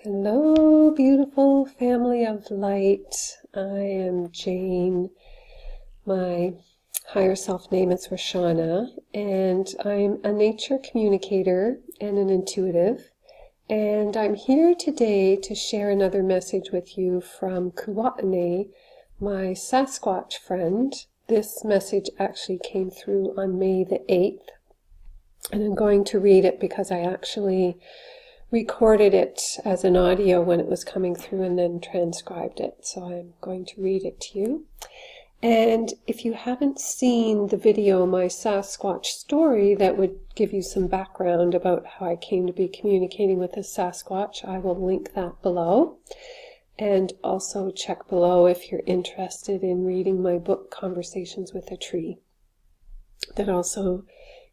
Hello, beautiful family of light. I am Jane. My higher self name is Roshana, and I'm a nature communicator and an intuitive. And I'm here today to share another message with you from Kewahena, my Sasquatch friend. This message actually came through on May the 8th, and I'm going to read it because I actually recorded it as an audio when it was coming through and then transcribed it. So I'm going to read it to you. And if you haven't seen the video, my Sasquatch Story, that would give you some background about how I came to be communicating with the Sasquatch, I will link that below. And also check below if you're interested in reading my book, Conversations with a Tree. That also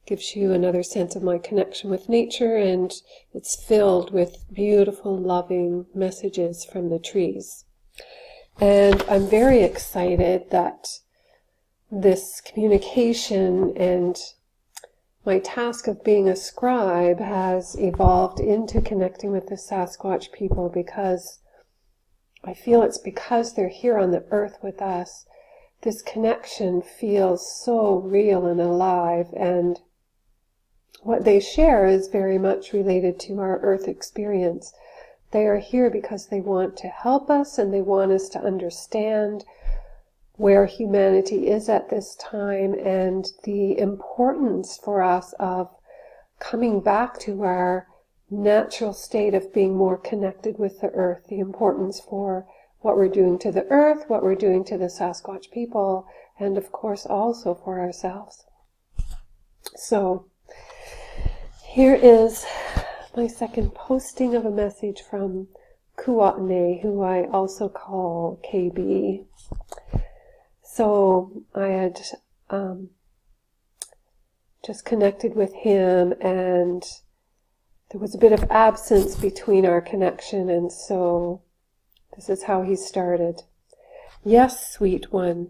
gives you another sense of my connection with nature, and it's filled with beautiful, loving messages from the trees. And I'm very excited that this communication and my task of being a scribe has evolved into connecting with the Sasquatch people, because I feel it's because they're here on the earth with us. This connection feels so real and alive, and what they share is very much related to our earth experience. They are here because they want to help us, and they want us to understand where humanity is at this time and the importance for us of coming back to our natural state of being more connected with the earth, the importance for what we're doing to the earth, what we're doing to the Sasquatch people, and of course also for ourselves. So here is my second posting of a message from Kewahena, who I also call KB. So I had just connected with him, and there was a bit of absence between our connection, and so this is how he started. Yes, sweet one.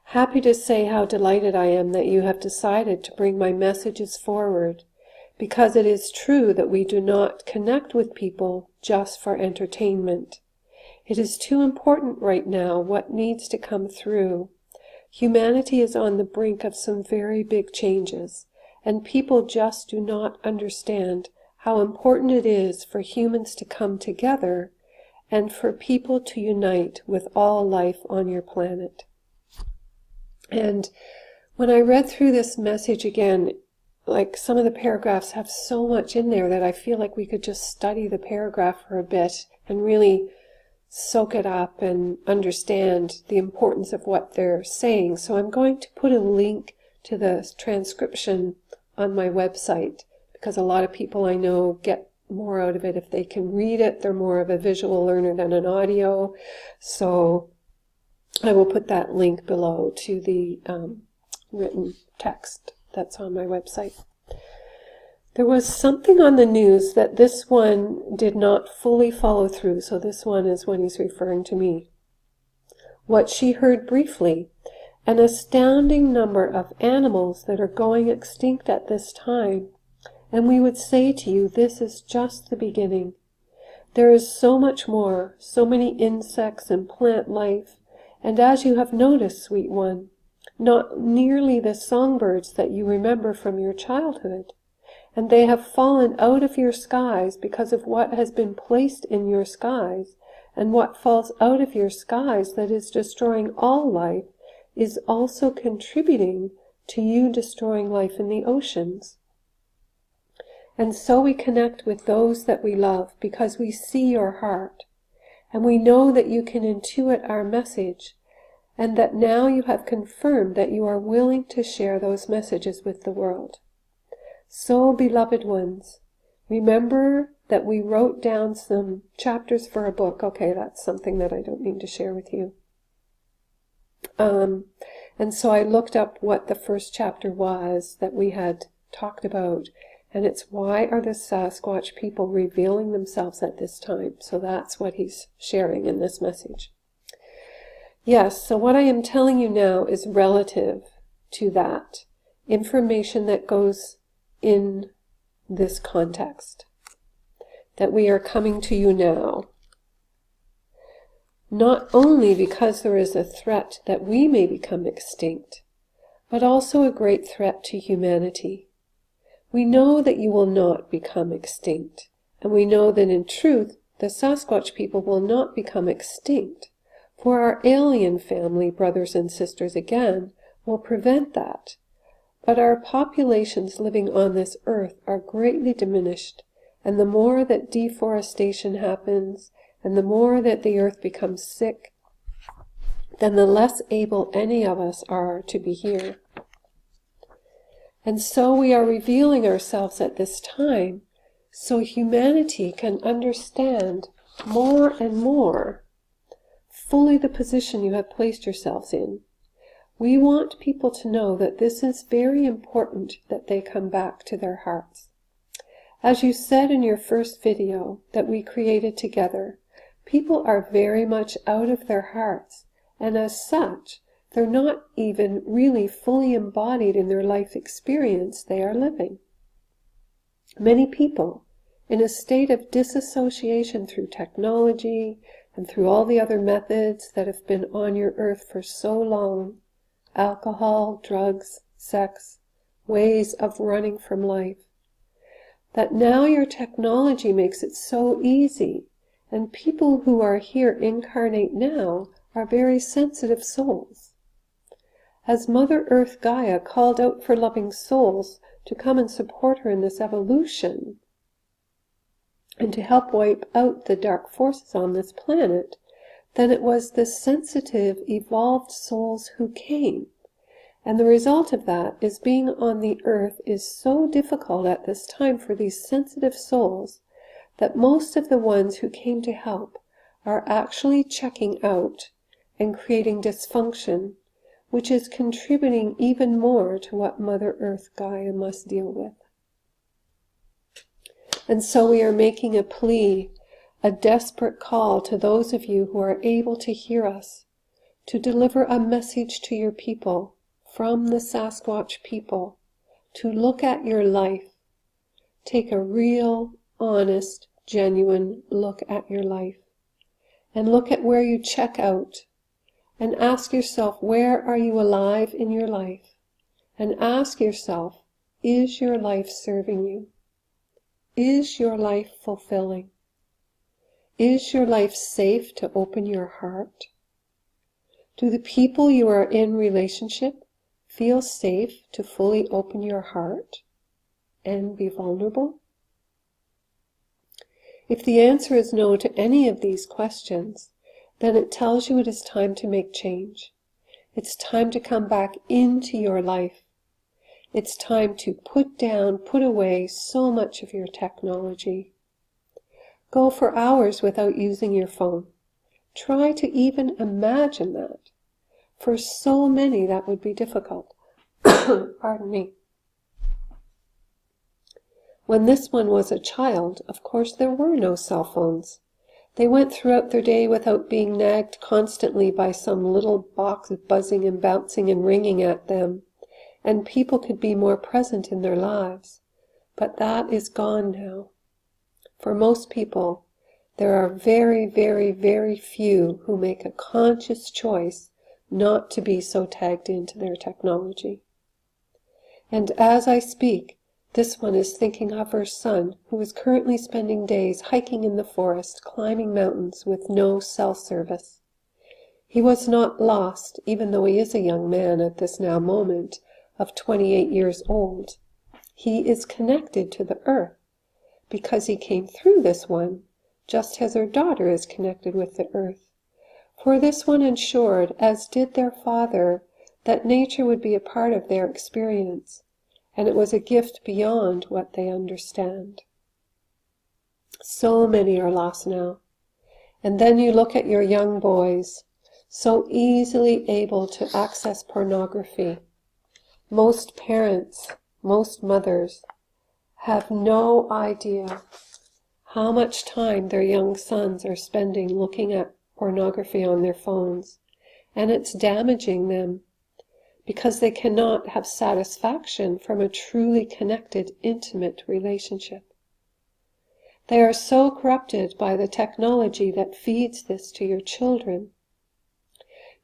Happy to say how delighted I am that you have decided to bring my messages forward, because it is true that we do not connect with people just for entertainment. It is too important right now what needs to come through. Humanity is on the brink of some very big changes, and people just do not understand how important it is for humans to come together and for people to unite with all life on your planet. And when I read through this message again, like, some of the paragraphs have so much in there that I feel like we could just study the paragraph for a bit and really soak it up and understand the importance of what they're saying. So I'm going to put a link to the transcription on my website, because a lot of people I know get more out of it if they can read it. They're more of a visual learner than an audio. So I will put that link below to the written text that's on my website. There was something on the news that this one did not fully follow through, so this one is when he's referring to me. What she heard briefly, an astounding number of animals that are going extinct at this time, and we would say to you, this is just the beginning. There is so much more, so many insects and plant life, and as you have noticed, sweet one, not nearly the songbirds that you remember from your childhood, and they have fallen out of your skies because of what has been placed in your skies, and what falls out of your skies that is destroying all life is also contributing to you destroying life in the oceans. And so we connect with those that we love because we see your heart, and we know that you can intuit our message, and that now you have confirmed that you are willing to share those messages with the world. So, beloved ones, remember that we wrote down some chapters for a book. Okay, that's something that I don't need to share with you. And so I looked up what the first chapter was that we had talked about, and it's why are the Sasquatch people revealing themselves at this time? So that's what he's sharing in this message. Yes, so what I am telling you now is relative to that information that goes in this context. that we are coming to you now. Not only because there is a threat that we may become extinct, but also a great threat to humanity. We know that you will not become extinct, and we know that in truth the Sasquatch people will not become extinct, for our alien family, brothers and sisters again, will prevent that. But our populations living on this earth are greatly diminished, and the more that deforestation happens, and the more that the earth becomes sick, then the less able any of us are to be here. And so we are revealing ourselves at this time, so humanity can understand more and more fully the position you have placed yourselves in. We want people to know that this is very important, that they come back to their hearts. As you said in your first video that we created together, people are very much out of their hearts, and as such, they're not even really fully embodied in their life experience they are living. Many people, in a state of disassociation through technology and through all the other methods that have been on your earth for so long, alcohol, drugs, sex, ways of running from life, that now your technology makes it so easy, and people who are here incarnate now are very sensitive souls. As Mother Earth Gaia called out for loving souls to come and support her in this evolution, and to help wipe out the dark forces on this planet, then it was the sensitive, evolved souls who came. And the result of that is being on the earth is so difficult at this time for these sensitive souls that most of the ones who came to help are actually checking out and creating dysfunction, which is contributing even more to what Mother Earth Gaia must deal with. And so we are making a plea, a desperate call to those of you who are able to hear us, to deliver a message to your people from the Sasquatch people, to look at your life, take a real, honest, genuine look at your life, and look at where you check out, and ask yourself, where are you alive in your life? And ask yourself, is your life serving you? Is your life fulfilling? Is your life safe to open your heart? Do the people you are in relationship feel safe to fully open your heart and be vulnerable? If the answer is no to any of these questions, then it tells you it is time to make change. It's time to come back into your life. It's time to put down, put away so much of your technology. Go for hours without using your phone. Try to even imagine that. For so many, that would be difficult. Pardon me. When this one was a child, of course there were no cell phones. They went throughout their day without being nagged constantly by some little box buzzing and bouncing and ringing at them, and people could be more present in their lives. But that is gone now. For most people, there are very, very, very few who make a conscious choice not to be so tagged into their technology. And as I speak, this one is thinking of her son, who is currently spending days hiking in the forest, climbing mountains with no cell service. He was not lost, even though he is a young man at this now moment of 28 years old. He is connected to the earth, because he came through this one, just as her daughter is connected with the earth. For this one ensured, as did their father, that nature would be a part of their experience, and it was a gift beyond what they understand. So many are lost now. And then you look at your young boys, so easily able to access pornography. Most parents, most mothers, have no idea how much time their young sons are spending looking at pornography on their phones, and it's damaging them, because they cannot have satisfaction from a truly connected, intimate relationship. They are so corrupted by the technology that feeds this to your children.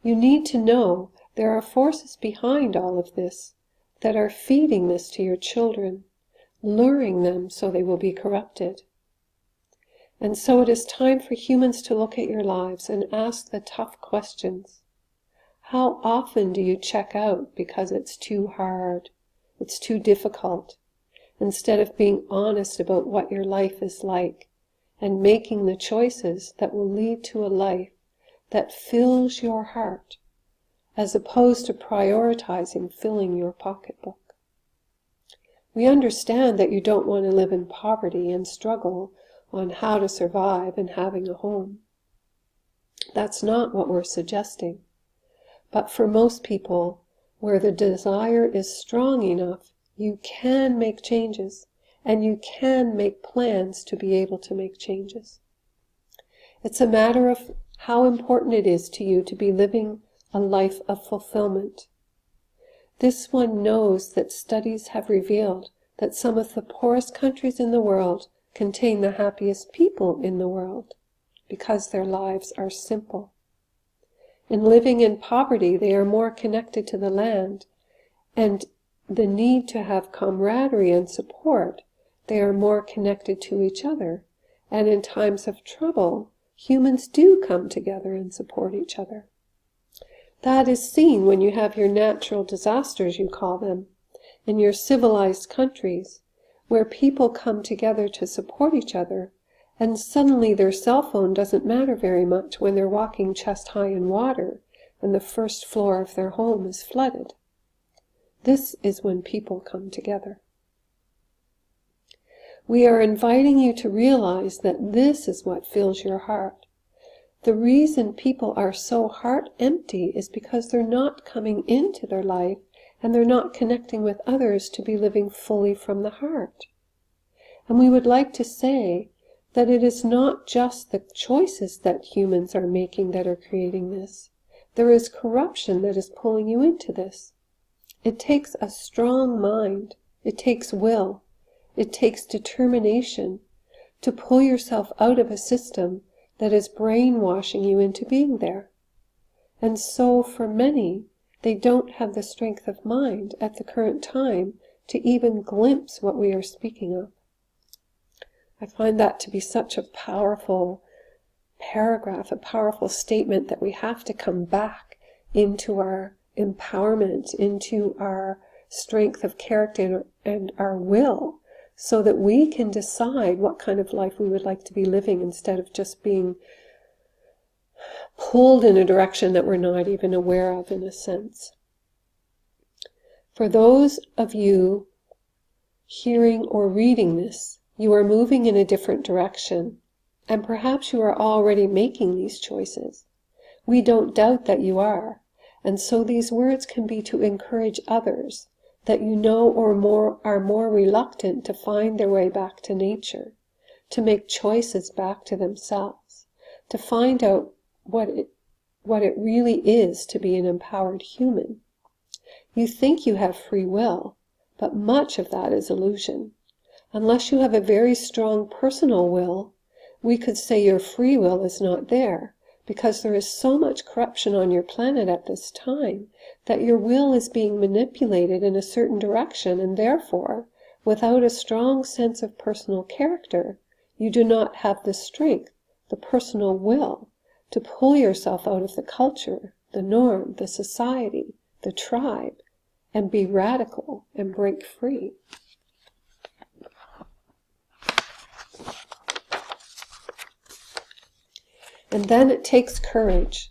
You need to know there are forces behind all of this that are feeding this to your children, luring them so they will be corrupted. And so it is time for humans to look at your lives and ask the tough questions. How often do you check out because it's too hard, it's too difficult, instead of being honest about what your life is like and making the choices that will lead to a life that fills your heart, as opposed to prioritizing filling your pocketbook? We understand that you don't want to live in poverty and struggle on how to survive and having a home. That's not what we're suggesting. But for most people, where the desire is strong enough, you can make changes, and you can make plans to be able to make changes. It's a matter of how important it is to you to be living a life of fulfillment. This one knows that studies have revealed that some of the poorest countries in the world contain the happiest people in the world, because their lives are simple. In living in poverty, they are more connected to the land, and the need to have camaraderie and support, they are more connected to each other, and in times of trouble, humans do come together and support each other. That is seen when you have your natural disasters, you call them, in your civilized countries, where people come together to support each other, and suddenly their cell phone doesn't matter very much when they're walking chest high in water and the first floor of their home is flooded. This is when people come together. We are inviting you to realize that this is what fills your heart. The reason people are so heart empty is because they're not coming into their life and they're not connecting with others to be living fully from the heart. And we would like to say that it is not just the choices that humans are making that are creating this. There is corruption that is pulling you into this. It takes a strong mind, it takes will, it takes determination to pull yourself out of a system that is brainwashing you into being there. And so for many, they don't have the strength of mind at the current time to even glimpse what we are speaking of. I find that to be such a powerful paragraph, a powerful statement that we have to come back into our empowerment, into our strength of character and our will, so that we can decide what kind of life we would like to be living instead of just being pulled in a direction that we're not even aware of, in a sense. For those of you hearing or reading this, you are moving in a different direction, and perhaps you are already making these choices. We don't doubt that you are, and so these words can be to encourage others that you know or are more reluctant to find their way back to nature, to make choices back to themselves, to find out what it really is to be an empowered human. You think you have free will, but much of that is illusion. Unless you have a very strong personal will, we could say your free will is not there, because there is so much corruption on your planet at this time that your will is being manipulated in a certain direction, and therefore, without a strong sense of personal character, you do not have the strength, the personal will, to pull yourself out of the culture, the norm, the society, the tribe, and be radical and break free. And then it takes courage.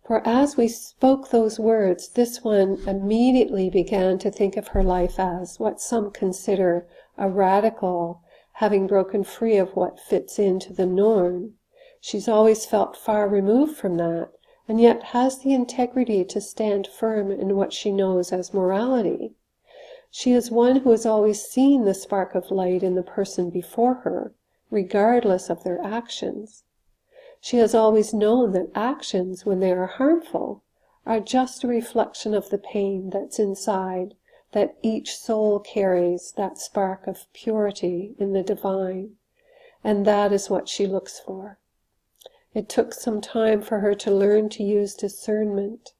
For as we spoke those words, this one immediately began to think of her life as what some consider a radical, having broken free of what fits into the norm. She's always felt far removed from that, and yet has the integrity to stand firm in what she knows as morality. She is one who has always seen the spark of light in the person before her, regardless of their actions. She has always known that actions, when they are harmful, are just a reflection of the pain that's inside, that each soul carries, that spark of purity in the divine. And that is what she looks for. It took some time for her to learn to use discernment.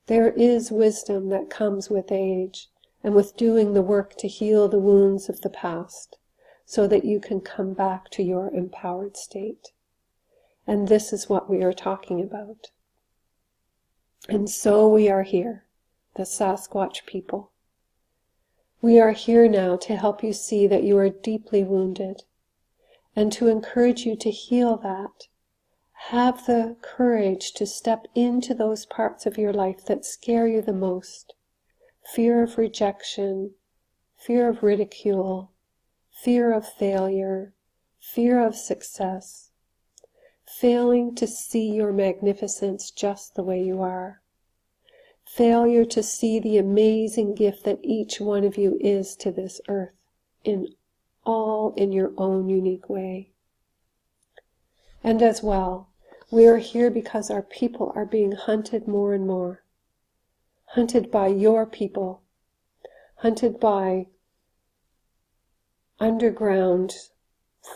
There is wisdom that comes with age and with doing the work to heal the wounds of the past, so that you can come back to your empowered state. And this is what we are talking about. And so we are here, the Sasquatch people. We are here now to help you see that you are deeply wounded, and to encourage you to heal that. Have the courage to step into those parts of your life that scare you the most. Fear of rejection, fear of ridicule, fear of failure, fear of success, failing to see your magnificence just the way you are, failure to see the amazing gift that each one of you is to this earth, in your own unique way. And as well, we are here because our people are being hunted more and more. Hunted by your people. Hunted by underground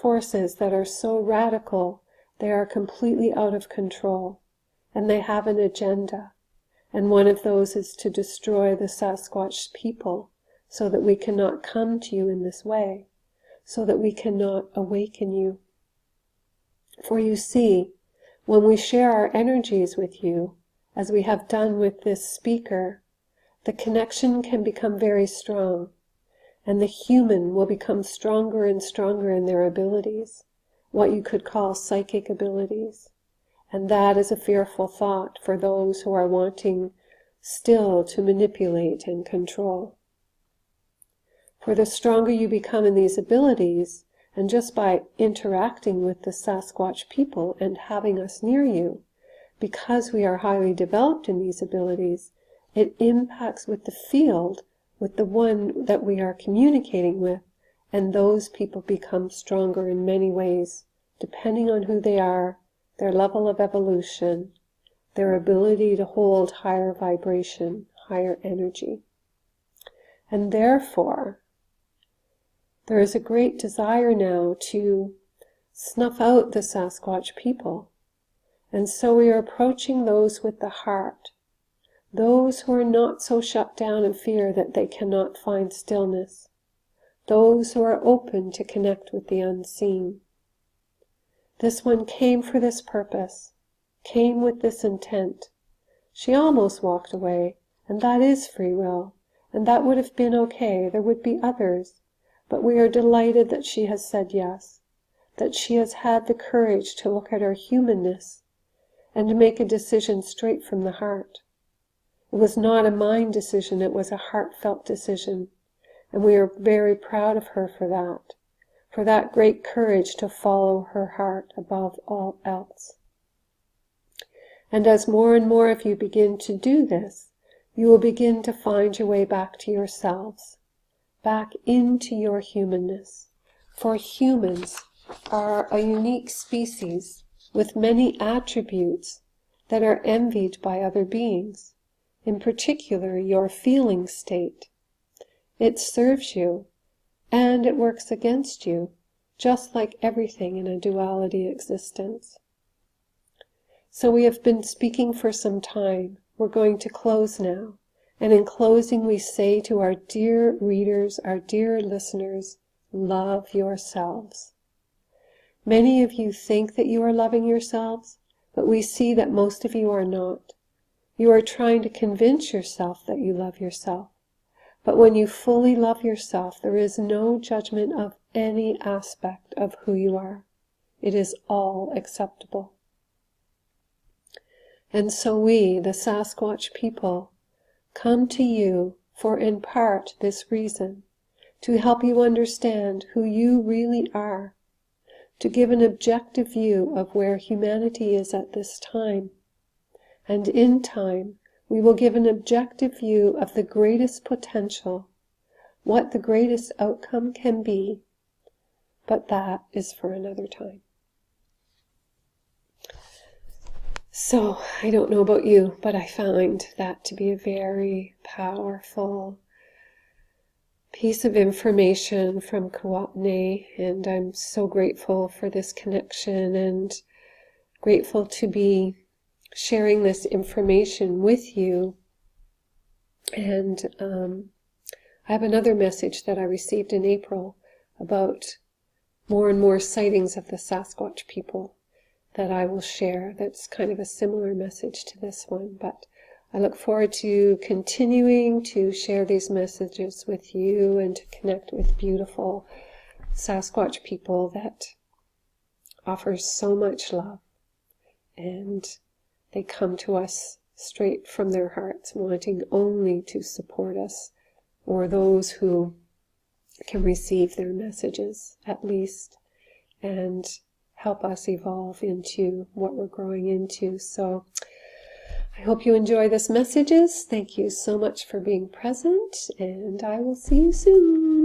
forces that are so radical they are completely out of control. And they have an agenda. And one of those is to destroy the Sasquatch people so that we cannot come to you in this way. So that we cannot awaken you. For you see, when we share our energies with you, as we have done with this speaker, the connection can become very strong, and the human will become stronger and stronger in their abilities, what you could call psychic abilities. And that is a fearful thought for those who are wanting still to manipulate and control. For the stronger you become in these abilities, and just by interacting with the Sasquatch people and having us near you, because we are highly developed in these abilities, it impacts with the field, with the one that we are communicating with, and those people become stronger in many ways, depending on who they are, their level of evolution, their ability to hold higher vibration, higher energy. And therefore, there is a great desire now to snuff out the Sasquatch people. And so we are approaching those with the heart, those who are not so shut down in fear that they cannot find stillness, those who are open to connect with the unseen. This one came for this purpose, came with this intent. She almost walked away, and that is free will, and that would have been okay. There would be others. But we are delighted that she has said yes, that she has had the courage to look at her humanness and to make a decision straight from the heart. It was not a mind decision, it was a heartfelt decision, and we are very proud of her for that great courage to follow her heart above all else. And as more and more of you begin to do this, you will begin to find your way back to yourselves, back into your humanness. For humans are a unique species with many attributes that are envied by other beings, in particular your feeling state. It serves you, and it works against you, just like everything in a duality existence. So we have been speaking for some time. We're going to close now. And in closing, we say to our dear readers, our dear listeners, love yourselves. Many of you think that you are loving yourselves, but we see that most of you are not. You are trying to convince yourself that you love yourself. But when you fully love yourself, there is no judgment of any aspect of who you are. It is all acceptable. And so we, the Sasquatch people, come to you for in part this reason, to help you understand who you really are, to give an objective view of where humanity is at this time. And in time, we will give an objective view of the greatest potential, what the greatest outcome can be, but that is for another time. So, I don't know about you, but I find that to be a very powerful piece of information from Kewahena, and I'm so grateful for this connection and grateful to be sharing this information with you. And I have another message that I received in April about more and more sightings of the Sasquatch people that I will share. That's kind of a similar message to this one, but I look forward to continuing to share these messages with you and to connect with beautiful Sasquatch people that offers so much love, and they come to us straight from their hearts, wanting only to support us, or those who can receive their messages at least, and help us evolve into what we're growing into. So I hope you enjoy this messages. Thank you so much for being present, and I will see you soon.